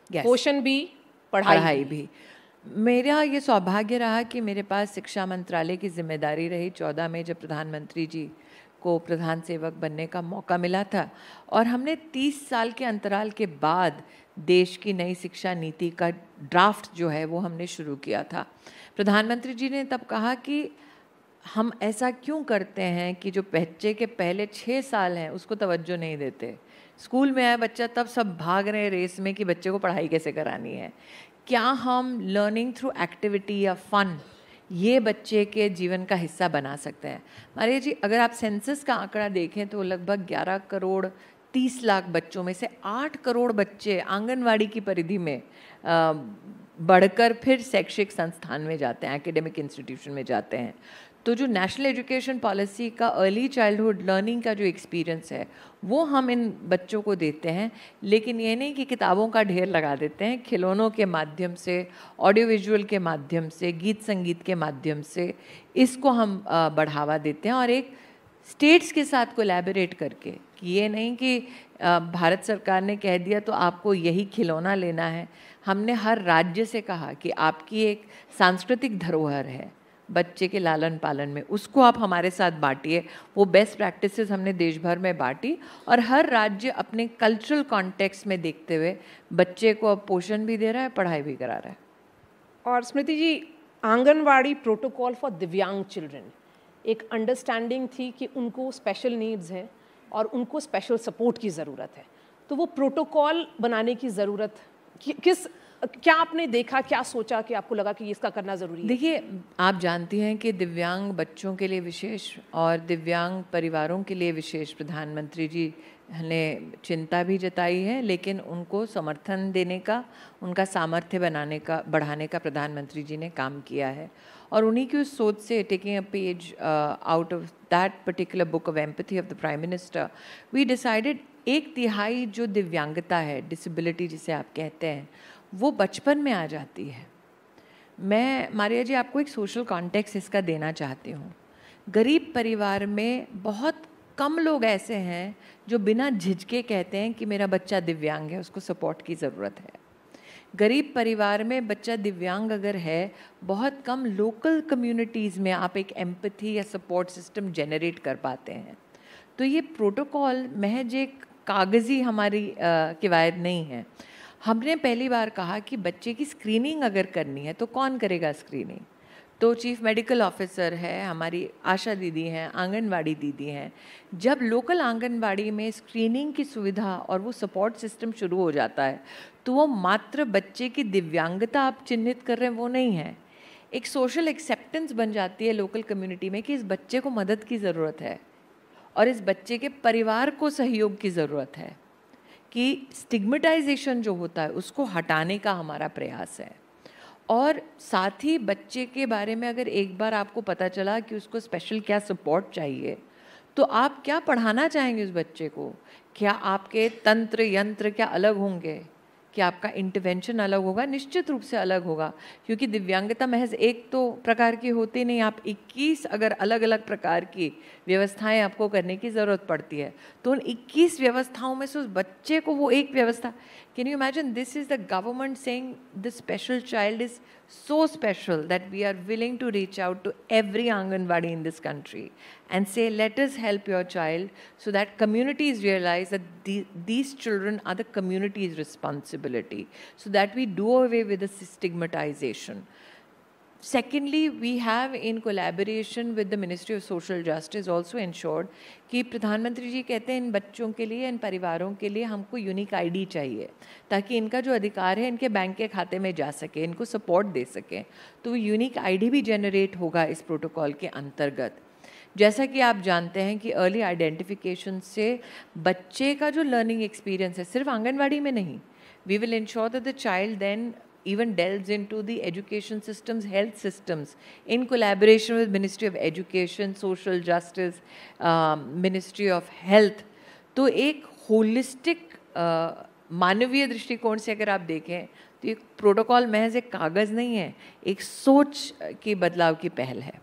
Yes. पोषण भी, पढ़ाई भी। मेरा ये सौभाग्य रहा कि मेरे पास शिक्षा मंत्रालय की जिम्मेदारी रही 14 में, जब प्रधानमंत्री जी को प्रधान सेवक बनने का मौका मिला था, और हमने 30 साल के अंतराल के बाद देश की नई शिक्षा नीति का ड्राफ्ट जो है वो हमने शुरू किया था। प्रधानमंत्री जी ने तब कहा कि हम ऐसा क्यों करते हैं कि जो बच्चे के पहले 6 साल हैं उसको तवज्जो नहीं देते। स्कूल में आया बच्चा तब सब भाग रहे हैं रेस में कि बच्चे को पढ़ाई कैसे करानी है। क्या हम लर्निंग थ्रू एक्टिविटी या फन ये बच्चे के जीवन का हिस्सा बना सकते हैं? मारिया जी, अगर आप सेंसस का आंकड़ा देखें तो लगभग 11 करोड़ 30 लाख बच्चों में से 8 करोड़ बच्चे आंगनवाड़ी की परिधि में बढ़कर फिर शैक्षिक संस्थान में जाते हैं, एकेडमिक इंस्टीट्यूशन में जाते हैं। तो जो नेशनल एजुकेशन पॉलिसी का अर्ली चाइल्डहुड लर्निंग का जो एक्सपीरियंस है वो हम इन बच्चों को देते हैं, लेकिन ये नहीं कि किताबों का ढेर लगा देते हैं। खिलौनों के माध्यम से, ऑडियो विजुअल के माध्यम से, गीत संगीत के माध्यम से इसको हम बढ़ावा देते हैं, और एक स्टेट्स के साथ कोलैबोरेट करके, कि ये नहीं कि भारत सरकार ने कह दिया तो आपको यही खिलौना लेना है। हमने हर राज्य से कहा कि आपकी एक सांस्कृतिक धरोहर है बच्चे के लालन पालन में, उसको आप हमारे साथ बांटिए। वो बेस्ट प्रैक्टिसेस हमने देश भर में बांटी, और हर राज्य अपने कल्चरल कॉन्टेक्स्ट में देखते हुए बच्चे को अब पोषण भी दे रहा है, पढ़ाई भी करा रहा है। और स्मृति जी, आंगनवाड़ी प्रोटोकॉल फॉर दिव्यांग चिल्ड्रन, एक अंडरस्टैंडिंग थी कि उनको स्पेशल नीड्स हैं और उनको स्पेशल सपोर्ट की ज़रूरत है, तो वो प्रोटोकॉल बनाने की ज़रूरत क्या आपने देखा, क्या सोचा कि आपको लगा कि इसका करना ज़रूरी है? देखिए, आप जानती हैं कि दिव्यांग बच्चों के लिए विशेष और दिव्यांग परिवारों के लिए विशेष प्रधानमंत्री जी ने चिंता भी जताई है, लेकिन उनको समर्थन देने का, उनका सामर्थ्य बढ़ाने का प्रधानमंत्री जी ने काम किया है। और उन्हीं की उस सोच से, taking a page out of that particular book of empathy of the prime minister, we decided 1/3 जो दिव्यांगता है, डिसेबिलिटी जिसे आप कहते हैं, वो बचपन में आ जाती है। मैं मारिया जी आपको एक सोशल कॉन्टेक्स्ट इसका देना चाहती हूँ। गरीब परिवार में बहुत कम लोग ऐसे हैं जो बिना झिझके कहते हैं कि मेरा बच्चा दिव्यांग है, उसको सपोर्ट की ज़रूरत है। गरीब परिवार में बच्चा दिव्यांग अगर है, बहुत कम लोकल कम्युनिटीज़ में आप एक एम्पैथी या सपोर्ट सिस्टम जनरेट कर पाते हैं। तो ये प्रोटोकॉल महज एक कागज़ी हमारी किवायत नहीं है। हमने पहली बार कहा कि बच्चे की स्क्रीनिंग अगर करनी है तो कौन करेगा स्क्रीनिंग? तो चीफ मेडिकल ऑफिसर है, हमारी आशा दीदी हैं, आंगनवाड़ी दीदी हैं। जब लोकल आंगनवाड़ी में स्क्रीनिंग की सुविधा और वो सपोर्ट सिस्टम शुरू हो जाता है, तो वो मात्र बच्चे की दिव्यांगता आप चिन्हित कर रहे हैं वो नहीं है, एक सोशल एक्सेप्टेंस बन जाती है लोकल कम्युनिटी में कि इस बच्चे को मदद की ज़रूरत है और इस बच्चे के परिवार को सहयोग की ज़रूरत है, कि स्टिग्मेटाइजेशन जो होता है उसको हटाने का हमारा प्रयास है। और साथ ही बच्चे के बारे में अगर एक बार आपको पता चला कि उसको स्पेशल क्या सपोर्ट चाहिए, तो आप क्या पढ़ाना चाहेंगे उस बच्चे को? क्या आपके तंत्र यंत्र क्या अलग होंगे? कि आपका इंटरवेंशन अलग होगा? निश्चित रूप से अलग होगा, क्योंकि दिव्यांगता महज एक तो प्रकार की होती नहीं, आप 21 अगर अलग अलग प्रकार की व्यवस्थाएं आपको करने की ज़रूरत पड़ती है, तो उन 21 व्यवस्थाओं में से उस बच्चे को वो एक व्यवस्था, can you imagine, this is the government saying the special child is so special that we are willing to reach out to every Anganwadi in this country and say, let us help your child, so that communities realize that these children are the community's responsibility, so that we do away with the stigmatization. Secondly, we have in collaboration with the Ministry of Social Justice also ensured कि प्रधानमंत्री जी कहते हैं इन बच्चों के लिए, इन परिवारों के लिए हमको यूनिक आईडी चाहिए, ताकि इनका जो अधिकार है इनके बैंक के खाते में जा सके, इनको सपोर्ट दे सकें। तो यूनिक आईडी भी जनरेट होगा इस प्रोटोकॉल के अंतर्गत। जैसा कि आप जानते हैं कि अर्ली आइडेंटिफिकेशन से बच्चे का जो लर्निंग एक्सपीरियंस है, सिर्फ आंगनवाड़ी में नहीं, we will ensure that the child then even delves into the education systems, health systems, in collaboration with Ministry of Education, Social Justice, Ministry of Health. तो एक होलिस्टिक मानवीय दृष्टिकोण से अगर आप देखें तो एक प्रोटोकॉल महज एक कागज़ नहीं है, एक सोच की बदलाव की पहल है।